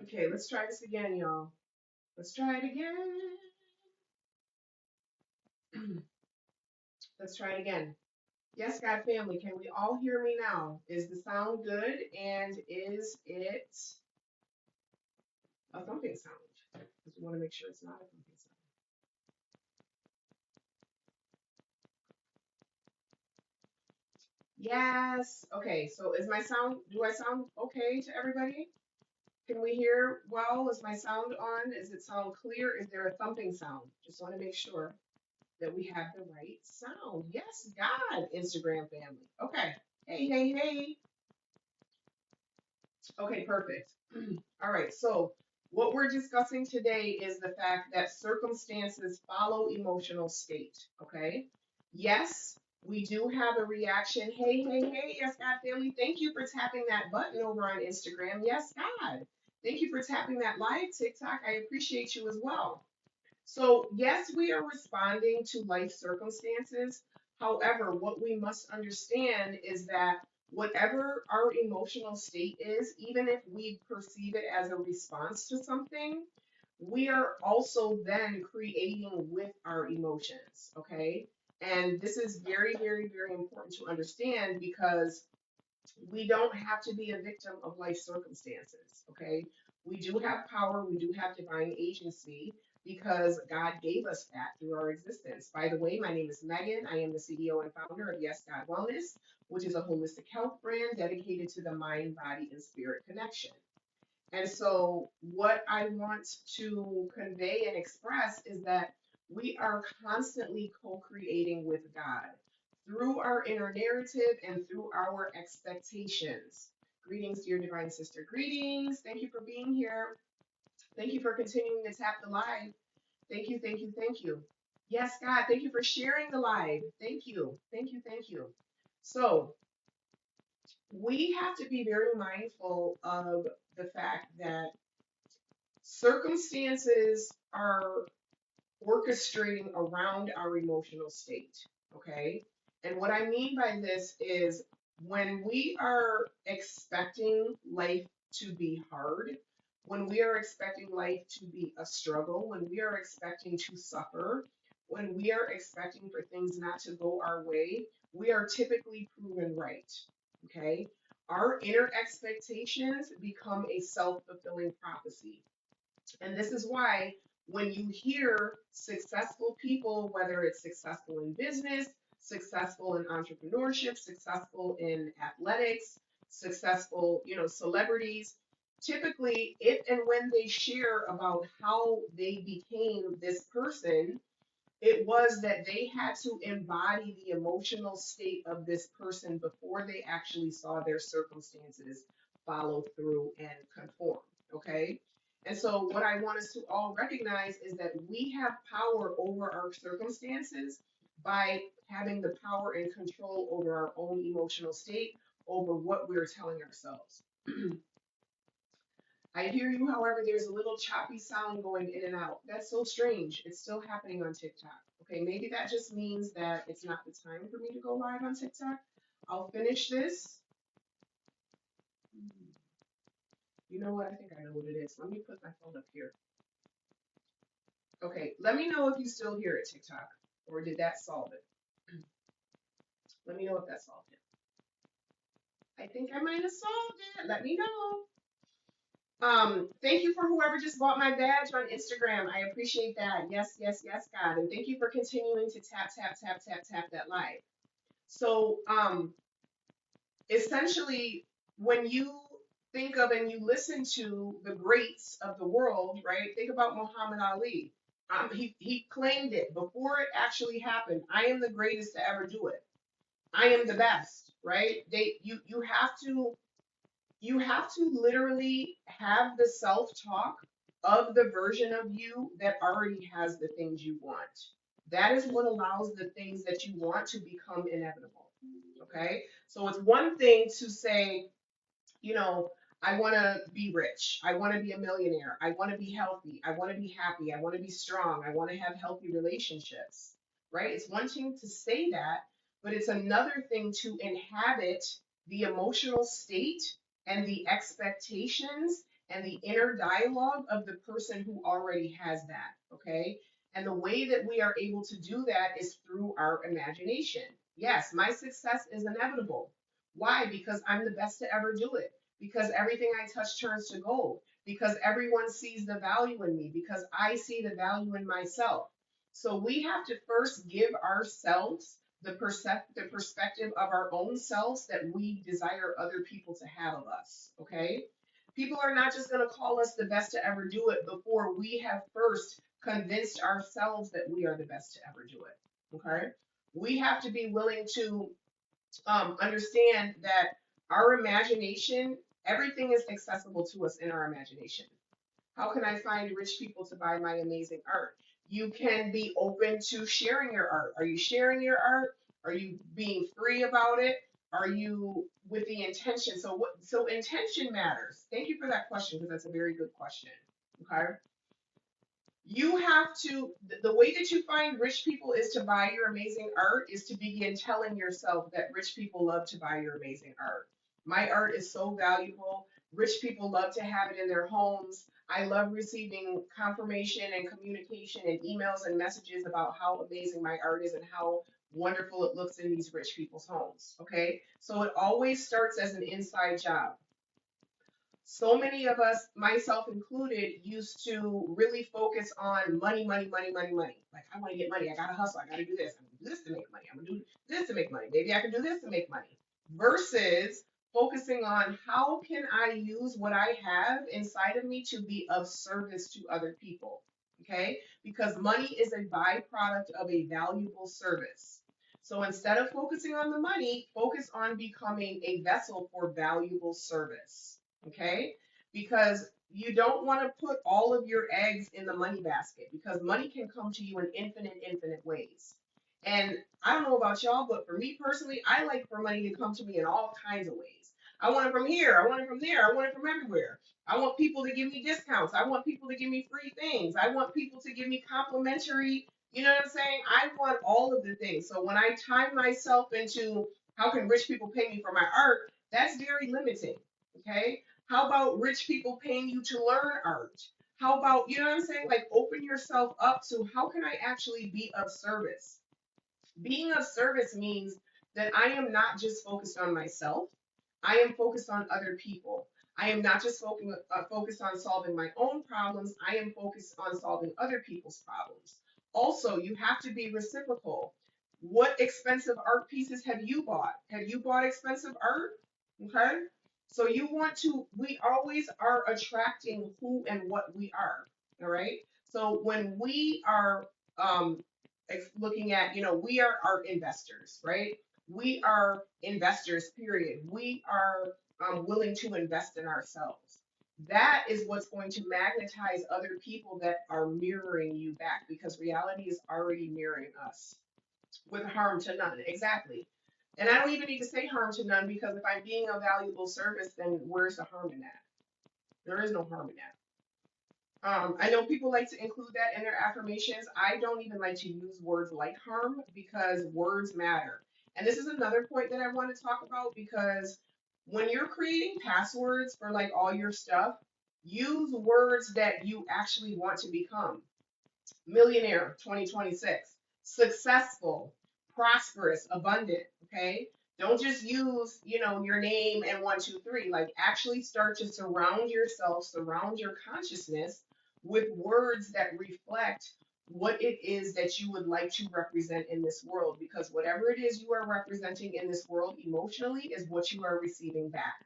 Okay, let's try this again, y'all. Let's try it again. Let's try it again. Yes, God family, can we all hear me now? Is the sound good? And is it a thumping sound? Because we want to make sure it's not a thumping sound. Yes. Okay, so is my sound, do I sound okay to everybody? Can we hear well? Is my sound on? Does it sound clear? Is there a thumping sound? Just want to make sure that we have the right sound. Yes, God, Instagram family. Okay. Hey, hey, hey. Okay, perfect. All right, so what we're discussing today is the fact that circumstances follow emotional state. Okay. Yes, we do have a reaction. Hey, hey, hey, yes, God family. Thank you for tapping that button over on Instagram. Yes, God. Thank you for tapping that live TikTok. I appreciate you as well. So, yes, we are responding to life circumstances. However, what we must understand is that whatever our emotional state is, even if we perceive it as a response to something, we are also then creating with our emotions. Okay. And this is very, very, very important to understand because we don't have to be a victim of life circumstances, okay? We do have power, we do have divine agency because God gave us that through our existence. By the way, my name is Megan. I am the CEO and founder of Yes God Wellness, which is a holistic health brand dedicated to the mind, body, and spirit connection. And so, what I want to convey and express is that we are constantly co creating with God through our inner narrative and through our expectations. Greetings, dear divine sister. Greetings. Thank you for being here. Thank you for continuing to tap the live. Thank you, thank you, thank you. Yes, God, thank you for sharing the live. Thank you, thank you, thank you. So, we have to be very mindful of the fact that circumstances are orchestrating around our emotional state. Okay. And what I mean by this is when we are expecting life to be hard, when we are expecting life to be a struggle, when we are expecting to suffer, when we are expecting for things not to go our way, we are typically proven right. Okay. Our inner expectations become a self fulfilling prophecy. And this is why when you hear successful people, whether it's successful in business, successful in entrepreneurship, successful in athletics, successful, celebrities, typically if and when they share about how they became this person, it was that they had to embody the emotional state of this person before they actually saw their circumstances follow through and conform. Okay. And so, what I want us to all recognize is that we have power over our circumstances by having the power and control over our own emotional state, over what we're telling ourselves. I hear you, however, there's a little choppy sound going in and out. That's so strange. It's still happening on TikTok. Okay, maybe that just means that it's not the time for me to go live on TikTok. I'll finish this. Hmm, You know what? I think I know what it is. Let me put my phone up here. Okay, let me know if you still hear it, TikTok, or did that solve it? Let me know if that solved it. I think I might have solved it. Let me know. Thank you for whoever just bought my badge on Instagram. I appreciate that. Yes, yes, yes, God. And thank you for continuing to tap, tap, tap, tap, tap that live. So, essentially, when you think of and you listen to the greats of the world, right? Think about Muhammad Ali. He claimed it before it actually happened. I am the greatest to ever do it. I am the best, right? You have to literally have the self-talk of the version of you that already has the things you want. That is what allows the things that you want to become inevitable. Okay? So it's one thing to say, you know, I want to be rich. I want to be a millionaire. I want to be healthy. I want to be happy. I want to be strong. I want to have healthy relationships, right? It's one thing to say that, but it's another thing to inhabit the emotional state and the expectations and the inner dialogue of the person who already has that, okay? And the way that we are able to do that is through our imagination. Yes, my success is inevitable. Why? Because I'm the best to ever do it. Because everything I touch turns to gold. Because everyone sees the value in me. Because I see the value in myself. So we have to first give ourselves the perspective of our own selves that we desire other people to have of us. Okay? People are not just going to call us the best to ever do it before we have first convinced ourselves that we are the best to ever do it. Okay? We have to be willing to understand that our imagination, everything is accessible to us in our imagination. How can I find rich people to buy my amazing art? You can be open to sharing your art. Are you sharing your art? Are you being free about it? Are you with the intention? So intention matters. Thank you for that question because that's a very good question. Okay? You have to, the way that you find rich people is to buy your amazing art, is to begin telling yourself that rich people love to buy your amazing art. My art is so valuable. Rich people love to have it in their homes. I love receiving confirmation and communication and emails and messages about how amazing my art is and how wonderful it looks in these rich people's homes. Okay. So it always starts as an inside job. So many of us, myself included, used to really focus on money, money, money, money, money. Like, I want to get money. I got to hustle. I got to do this. I'm going to do this to make money. I'm going to do this to make money. Maybe I can do this to make money. Versus focusing on how can I use what I have inside of me to be of service to other people. Okay? Because money is a byproduct of a valuable service. So instead of focusing on the money, focus on becoming a vessel for valuable service. Okay? Because you don't want to put all of your eggs in the money basket because money can come to you in infinite ways. And I don't know about y'all, but for me personally, I like for money to come to me in all kinds of ways. I want it from here, I want it from there, I want it from everywhere. I want people to give me discounts. I want people to give me free things. I want people to give me complimentary, you know what I'm saying? I want all of the things. So when I tie myself into how can rich people pay me for my art, that's very limiting. Okay? How about rich people paying you to learn art? How about, you know what I'm saying? Like open yourself up to how can I actually be of service? Being of service means that I am not just focused on myself, I am focused on other people. I am not just focused on solving my own problems, I am focused on solving other people's problems. Also, you have to be reciprocal. What expensive art pieces have you bought? Have you bought expensive art? Okay. So you want to, we always are attracting who and what we are. All right. So when we are looking at, we are art investors, right? We are investors, period. We are willing to invest in ourselves. That is what's going to magnetize other people that are mirroring you back because reality is already mirroring us with harm to none. Exactly. And I don't even need to say harm to none because if I'm being a valuable service, then where's the harm in that? There is no harm in that. I know people like to include that in their affirmations. I don't even like to use words like harm because words matter. And this is another point that I want to talk about because when you're creating passwords for like all your stuff, use words that you actually want to become. Millionaire 2026, successful, prosperous, abundant, okay? Don't just use, your name and 1, 2, 3. Like actually start to surround yourself, surround your consciousness with words that reflect what it is that you would like to represent in this world because whatever it is you are representing in this world emotionally is what you are receiving back.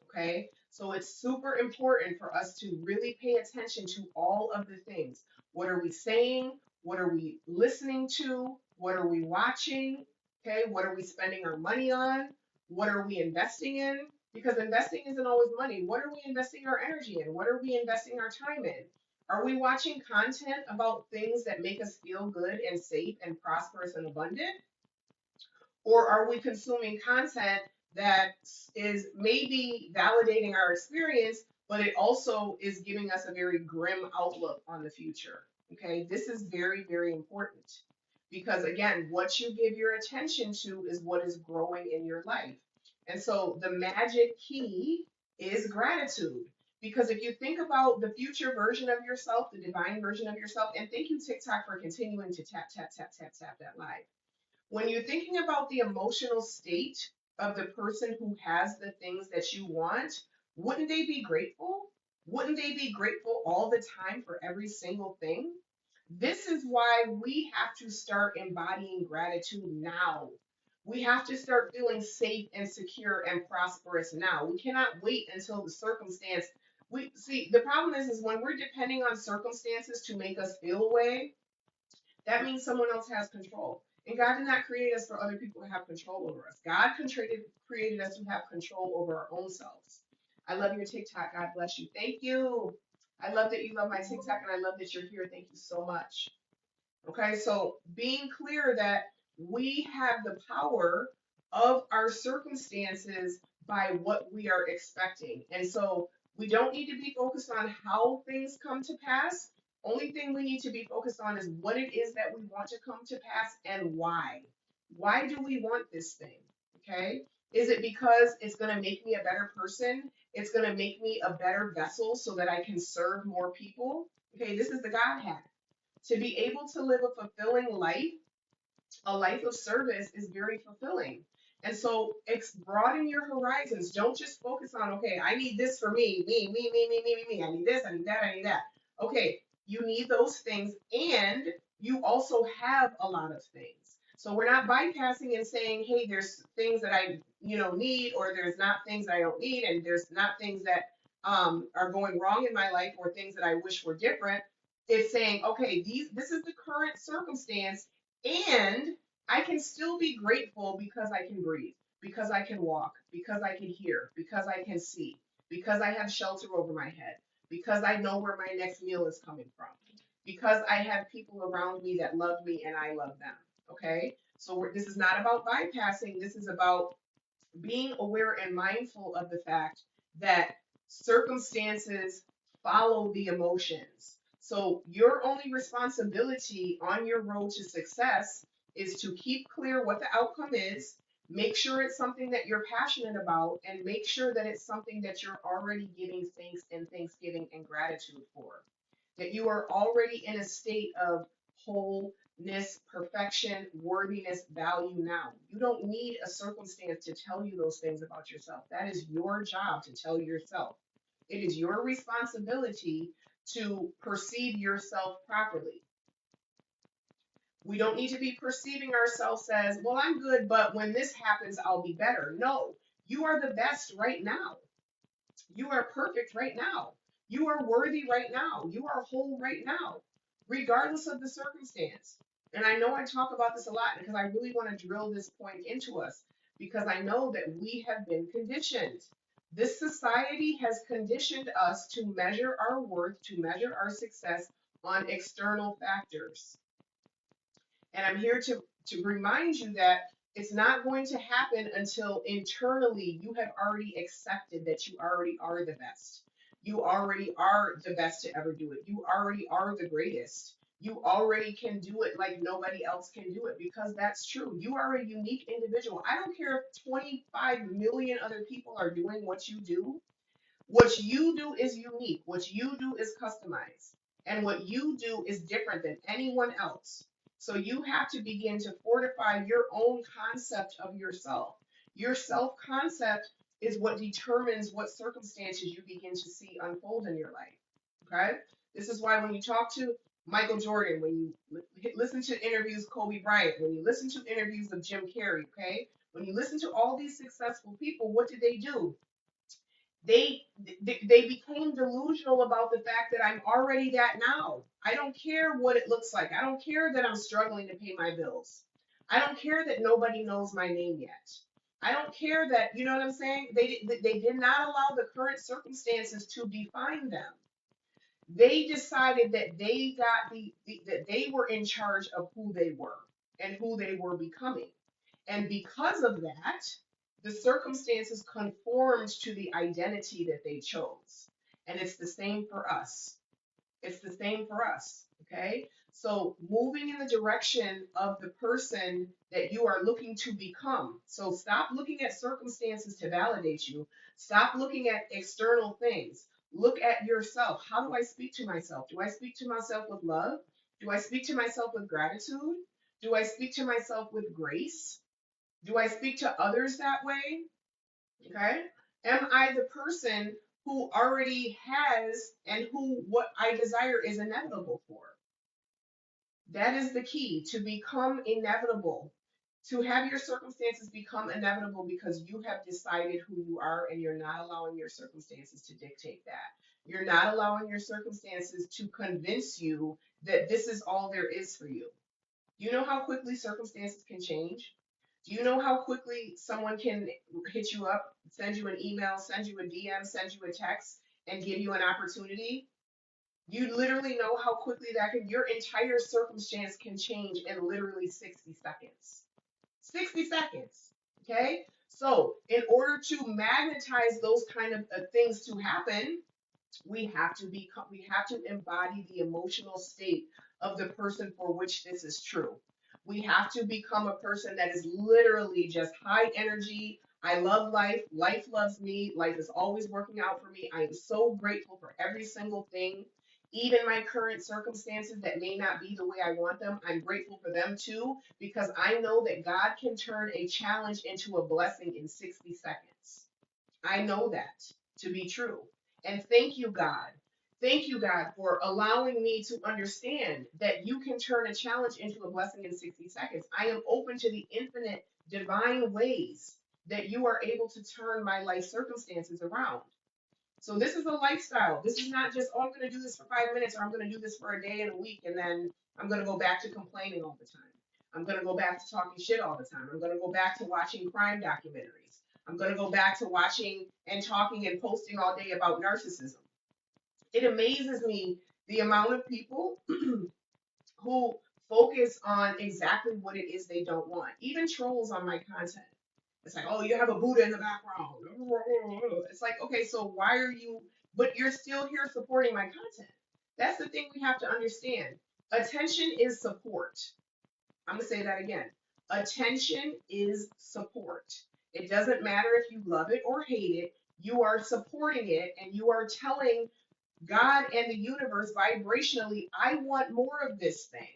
Okay, so it's super important for us to really pay attention to all of the things. What are we saying? What are we listening to? What are we watching? Okay, what are we spending our money on? What are we investing in? Because investing isn't always money. What are we investing our energy in? What are we investing our time in? Are we watching content about things that make us feel good and safe and prosperous and abundant? Or are we consuming content that is maybe validating our experience, but it also is giving us a very grim outlook on the future? Okay, this is very important because, again, what you give your attention to is what is growing in your life. And so the magic key is gratitude Because if you think about the future version of yourself, the divine version of yourself, and thank you, TikTok, for continuing to tap, tap, tap, tap, tap that live. When you're thinking about the emotional state of the person who has the things that you want, wouldn't they be grateful? Wouldn't they be grateful all the time for every single thing? This is why we have to start embodying gratitude now. We have to start feeling safe and secure and prosperous now. We cannot wait until the circumstance. We see the problem is when we're depending on circumstances to make us feel a way, that means someone else has control. And God did not create us for other people to have control over us. God created us to have control over our own selves. I love your TikTok. God bless you. Thank you. I love that you love my TikTok and I love that you're here. Thank you so much. Okay, so being clear that we have the power of our circumstances by what we are expecting. And so we don't need to be focused on how things come to pass. Only thing we need to be focused on is what it is that we want to come to pass and why. Why do we want this thing? Okay, is it because it's going to make me a better person? It's going to make me a better vessel so that I can serve more people? Okay, this is the God hack. To be able to live a fulfilling life, a life of service is very fulfilling. And so broaden your horizons. Don't just focus on, okay, I need this for me. I need this, I need that, I need that. Okay, you need those things and you also have a lot of things. So we're not bypassing and saying, hey, there's things that I, need, or there's not things I don't need, and there's not things that are going wrong in my life or things that I wish were different. It's saying, okay, this is the current circumstance, and I can still be grateful because I can breathe, because I can walk, because I can hear, because I can see, because I have shelter over my head, because I know where my next meal is coming from, because I have people around me that love me and I love them. Okay? So this is not about bypassing, this is about being aware and mindful of the fact that circumstances follow the emotions. So your only responsibility on your road to success is to keep clear what the outcome is, make sure it's something that you're passionate about, and make sure that it's something that you're already giving thanks and thanksgiving and gratitude for. That you are already in a state of wholeness, perfection, worthiness, value now. You don't need a circumstance to tell you those things about yourself. That is your job to tell yourself. It is your responsibility to perceive yourself properly. We don't need to be perceiving ourselves as, well, I'm good, but when this happens, I'll be better. No, you are the best right now. You are perfect right now. You are worthy right now. You are whole right now, regardless of the circumstance. And I know I talk about this a lot because I really want to drill this point into us because I know that we have been conditioned. This society has conditioned us to measure our worth, to measure our success on external factors. And I'm here to remind you that it's not going to happen until internally you have already accepted that you already are the best. You already are the best to ever do it. You already are the greatest. You already can do it like nobody else can do it because that's true. You are a unique individual. I don't care if 25 million other people are doing what you do. What you do is unique. What you do is customized. And what you do is different than anyone else. So you have to begin to fortify your own concept of yourself. Your self concept is what determines what circumstances you begin to see unfold in your life. Okay? This is why when you talk to Michael Jordan, when you listen to interviews of Kobe Bryant, when you listen to interviews of Jim Carrey, okay? When you listen to all these successful people, what did they do? they they became delusional about the fact that I'm already that now. I don't care what it looks like. I don't care that I'm struggling to pay my bills. I don't care that nobody knows my name yet. I don't care that, you know what I'm saying? They did not allow the current circumstances to define them. They decided that they got that they were in charge of who they were and who they were becoming. And because of that, the circumstances conformed to the identity that they chose. And it's the same for us. It's the same for us. Okay. So moving in the direction of the person that you are looking to become. So stop looking at circumstances to validate you. Stop looking at external things. Look at yourself. How do I speak to myself? Do I speak to myself with love? Do I speak to myself with gratitude? Do I speak to myself with grace? Do I speak to others that way? Okay. Am I the person who already has and who what I desire is inevitable for? That is the key to become inevitable, to have your circumstances become inevitable because you have decided who you are and you're not allowing your circumstances to dictate that. You're not allowing your circumstances to convince you that this is all there is for you. Do you know how quickly circumstances can change? Do you know how quickly someone can hit you up, send you an email, send you a DM, send you a text, and give you an opportunity? You literally know how quickly that can, your entire circumstance can change in literally 60 seconds. 60 seconds. Okay? So, in order to magnetize those kind of things to happen, we have to embody the emotional state of the person for which this is true. We have to become a person that is literally just high energy. I love life. Life loves me. Life is always working out for me. I am so grateful for every single thing. Even my current circumstances that may not be the way I want them, I'm grateful for them too, because I know that God can turn a challenge into a blessing in 60 seconds. I know that to be true. And thank you, God. Thank you, God, for allowing me to understand that you can turn a challenge into a blessing in 60 seconds. I am open to the infinite divine ways that you are able to turn my life circumstances around. So this is a lifestyle. This is not just, oh, I'm going to do this for 5 minutes or I'm going to do this for a day and a week and then I'm going to go back to complaining all the time. I'm going to go back to talking shit all the time. I'm going to go back to watching crime documentaries. I'm going to go back to watching and talking and posting all day about narcissism. It amazes me the amount of people who focus on exactly what it is they don't want. Even trolls on my content. It's like, oh, you have a Buddha in the background. It's like, okay, so why are you, but you're still here supporting my content. That's the thing we have to understand. Attention is support. I'm going to say that again. Attention is support. It doesn't matter if you love it or hate it, you are supporting it and you are telling God and the universe vibrationally, I want more of this thing.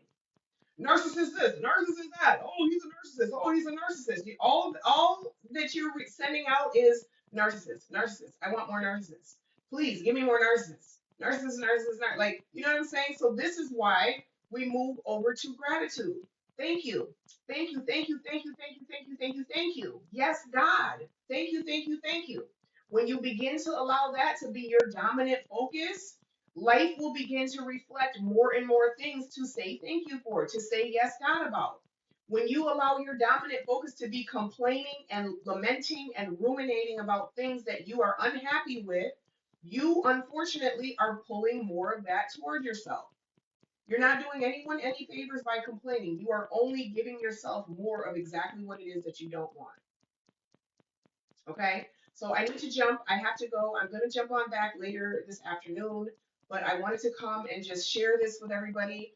Narcissist this, narcissist that. Oh, he's a narcissist. Oh, he's a narcissist. All that you're sending out is narcissist, narcissist. I want more narcissists. Please give me more narcissists. Narcissist, narcissist, like you know what I'm saying. So this is why we move over to gratitude. Thank you, thank you, thank you, thank you, thank you, thank you, thank you, thank you. Yes, God, thank you, thank you, thank you. When you begin to allow that to be your dominant focus, life will begin to reflect more and more things to say thank you for, to say yes, God about. When you allow your dominant focus to be complaining and lamenting and ruminating about things that you are unhappy with, you unfortunately are pulling more of that toward yourself. You're not doing anyone any favors by complaining. You are only giving yourself more of exactly what it is that you don't want. Okay, so I need to jump. I have to go. I'm going to jump on back later this afternoon, but I wanted to come and just share this with everybody.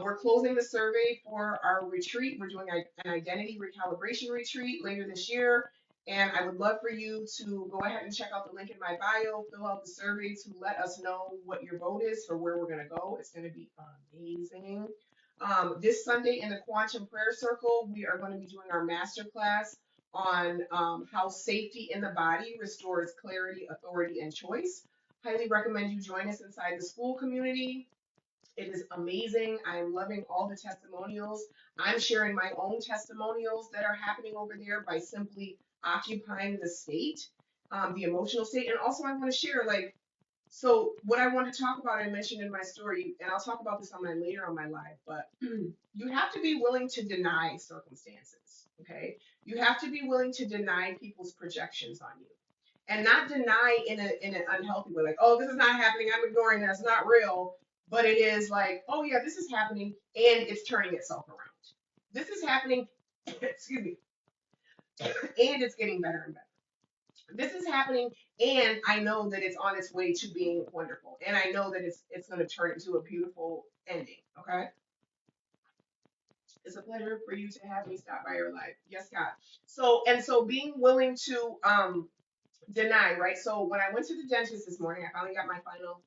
We're closing the survey for our retreat. We're doing an identity recalibration retreat later this year, and I would love for you to go ahead and check out the link in my bio, fill out the survey to let us know what your vote is for where we're going to go. It's going to be amazing. This Sunday in the Quantum Prayer Circle, we are going to be doing our masterclass on how safety in the body restores clarity, authority, and choice. Highly recommend you join us inside the school community. It is amazing. I am loving all the testimonials. I'm sharing my own testimonials that are happening over there by simply occupying the state, the emotional state. And also, I want to share, like, so what I want to talk about, I mentioned in my story, and I'll talk about this on my later on my live, but you have to be willing to deny circumstances, okay? You have to be willing to deny people's projections on you. And not deny in an unhealthy way, like, oh, this is not happening, I'm ignoring that, it's not real. But it is like, oh yeah, this is happening and it's turning itself around. This is happening, excuse me, and it's getting better and better. This is happening and I know that it's on its way to being wonderful, and I know that it's going to turn into a beautiful ending. Okay, it's a pleasure for you to have me stop by your life. Yes, God. So being willing to deny, right? So when I went to the dentist this morning, I finally got my final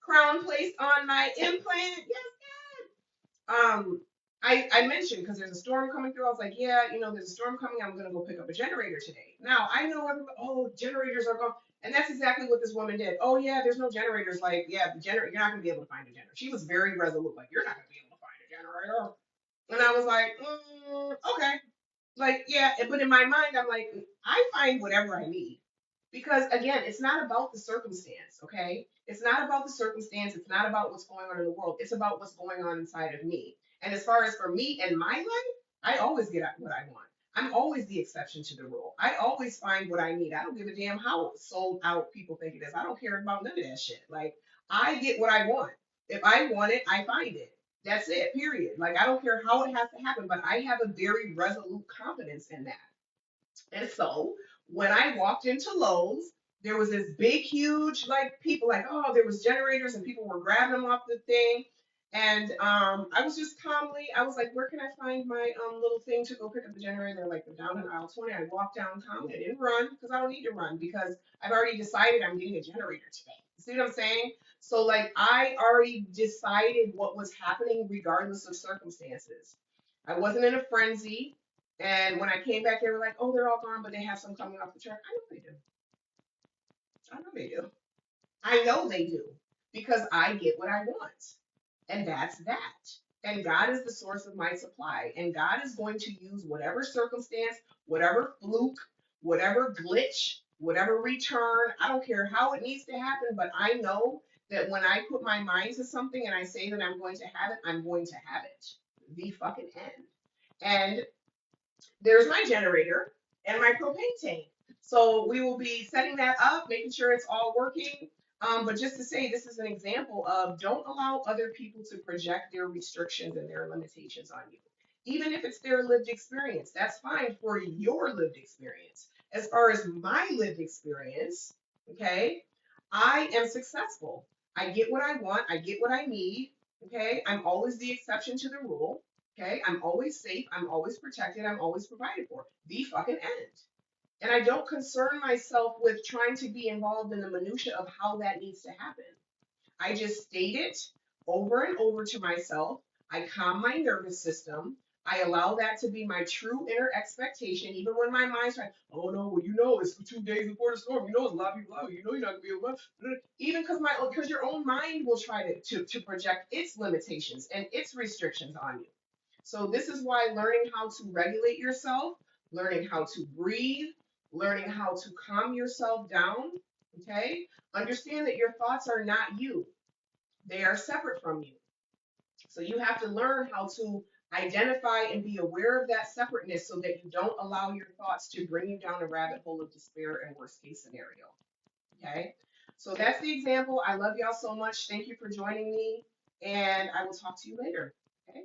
crown placed on my implant. Yes. I mentioned because there's a storm coming through. I was like, yeah, there's a storm coming. I'm gonna go pick up a generator today. Now I know everybody. Oh, generators are gone, and that's exactly what this woman did. Oh yeah, there's no generators. Like, yeah, the generator. You're not gonna be able to find a generator. She was very resolute. Like, you're not gonna be able to find a generator. And I was like, okay. Like, yeah, but in my mind, I'm like, I find whatever I need. Because again, it's not about the circumstance, okay? It's not about the circumstance. It's not about what's going on in the world. It's about what's going on inside of me. And as far as for me and my life, I always get what I want. I'm always the exception to the rule. I always find what I need. I don't give a damn how sold out people think it is. I don't care about none of that shit. Like, I get what I want. If I want it, I find it. That's it, period. Like, I don't care how it has to happen, but I have a very resolute confidence in that. And so when I walked into Lowe's, there was this big, huge, like people like, oh, there was generators and people were grabbing them off the thing. And I was just calmly, I was like, where can I find my little thing to go pick up the generator? They're like, they're down in aisle 20. I walked down calmly. I didn't run because I don't need to run because I've already decided I'm getting a generator today. See what I'm saying? So like I already decided what was happening regardless of circumstances. I wasn't in a frenzy. And when I came back, they were like, "Oh, they're all gone, but they have some coming off the truck." I know they do. I know they do. I know they do because I get what I want, and that's that. And God is the source of my supply, and God is going to use whatever circumstance, whatever fluke, whatever glitch, whatever return. I don't care how it needs to happen, but I know that when I put my mind to something and I say that I'm going to have it, I'm going to have it. The fucking end. And there's my generator and my propane tank. So we will be setting that up, making sure it's all working. But just to say, this is an example of don't allow other people to project their restrictions and their limitations on you. Even if it's their lived experience, that's fine for your lived experience. As far as my lived experience, okay, I am successful. I get what I want, I get what I need, okay? I'm always the exception to the rule. Okay, I'm always safe, I'm always protected, I'm always provided for. The fucking end. And I don't concern myself with trying to be involved in the minutia of how that needs to happen. I just state it over and over to myself. I calm my nervous system. I allow that to be my true inner expectation, even when my mind's like, oh no, well, it's 2 days before the storm. There's a lot of people out. You're not gonna be able to. Even because your own mind will try to project its limitations and its restrictions on you. So this is why learning how to regulate yourself, learning how to breathe, learning how to calm yourself down, okay? Understand that your thoughts are not you. They are separate from you. So you have to learn how to identify and be aware of that separateness so that you don't allow your thoughts to bring you down a rabbit hole of despair and worst case scenario. Okay? So that's the example. I love y'all so much. Thank you for joining me, and I will talk to you later. Okay?